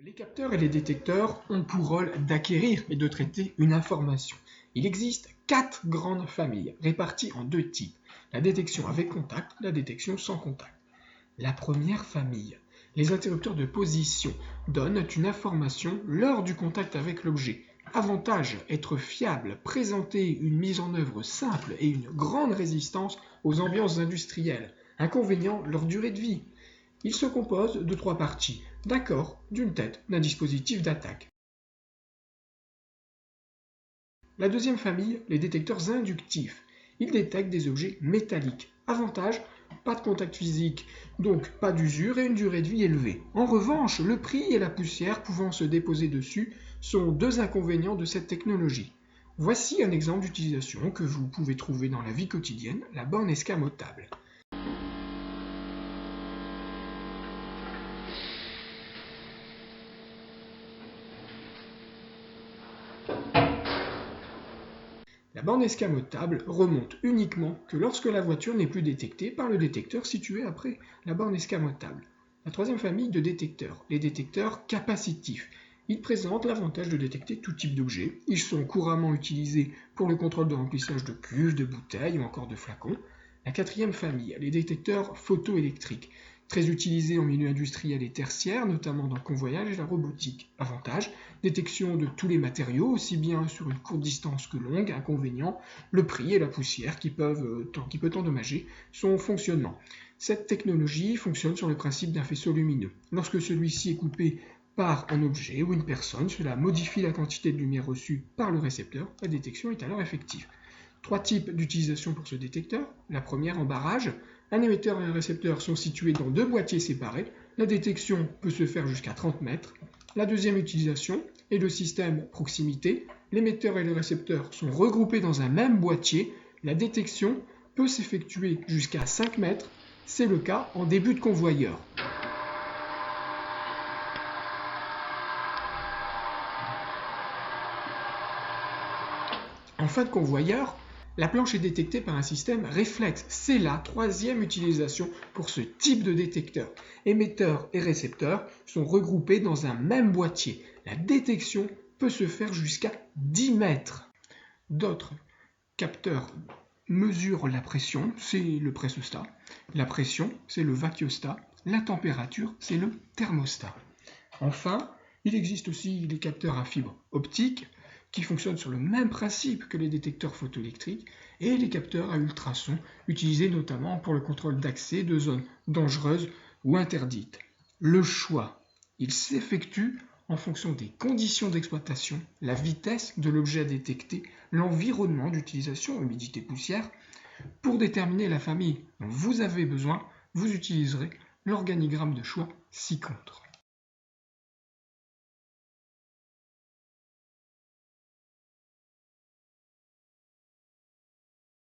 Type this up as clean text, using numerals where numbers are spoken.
Les capteurs et les détecteurs ont pour rôle d'acquérir et de traiter une information. Il existe 4 grandes familles, réparties en 2 types, la détection avec contact, la détection sans contact. La première famille, les interrupteurs de position, donnent une information lors du contact avec l'objet. Avantage, être fiable, présenter une mise en œuvre simple et une grande résistance aux ambiances industrielles. Inconvénient, leur durée de vie. Il se compose de 3 parties, d'un corps, d'une tête, d'un dispositif d'attaque. La deuxième famille, les détecteurs inductifs. Ils détectent des objets métalliques. Avantage, pas de contact physique, donc pas d'usure et une durée de vie élevée. En revanche, le prix et la poussière pouvant se déposer dessus sont 2 inconvénients de cette technologie. Voici un exemple d'utilisation que vous pouvez trouver dans la vie quotidienne, la borne escamotable. La borne escamotable remonte uniquement que lorsque la voiture n'est plus détectée par le détecteur situé après la borne escamotable. La troisième famille de détecteurs, les détecteurs capacitifs. Ils présentent l'avantage de détecter tout type d'objet. Ils sont couramment utilisés pour le contrôle de remplissage de cuves, de bouteilles ou encore de flacons. La quatrième famille, les détecteurs photoélectriques, très utilisés en milieu industriel et tertiaire, notamment dans le convoyage et la robotique. Avantage, détection de tous les matériaux, aussi bien sur une courte distance que longue. Inconvénient, le prix et la poussière qui peut endommager son fonctionnement. Cette technologie fonctionne sur le principe d'un faisceau lumineux. Lorsque celui-ci est coupé par un objet ou une personne, cela modifie la quantité de lumière reçue par le récepteur. La détection est alors effective. 3 types d'utilisation pour ce détecteur. La première en barrage. Un émetteur et un récepteur sont situés dans 2 boîtiers séparés. La détection peut se faire jusqu'à 30 mètres. La deuxième utilisation est le système proximité. L'émetteur et le récepteur sont regroupés dans un même boîtier. La détection peut s'effectuer jusqu'à 5 mètres. C'est le cas en début de convoyeur. En fin de convoyeur, la planche est détectée par un système réflexe. C'est la troisième utilisation pour ce type de détecteur. Émetteur et récepteur sont regroupés dans un même boîtier. La détection peut se faire jusqu'à 10 mètres. D'autres capteurs mesurent la pression, c'est le pressostat. La pression, c'est le vacuostat. La température, c'est le thermostat. Enfin, il existe aussi les capteurs à fibre optique qui fonctionnent sur le même principe que les détecteurs photoélectriques et les capteurs à ultrasons utilisés notamment pour le contrôle d'accès de zones dangereuses ou interdites. Le choix, il s'effectue en fonction des conditions d'exploitation, la vitesse de l'objet à détecter, l'environnement d'utilisation, humidité, poussière. Pour déterminer la famille dont vous avez besoin, vous utiliserez l'organigramme de choix ci-contre.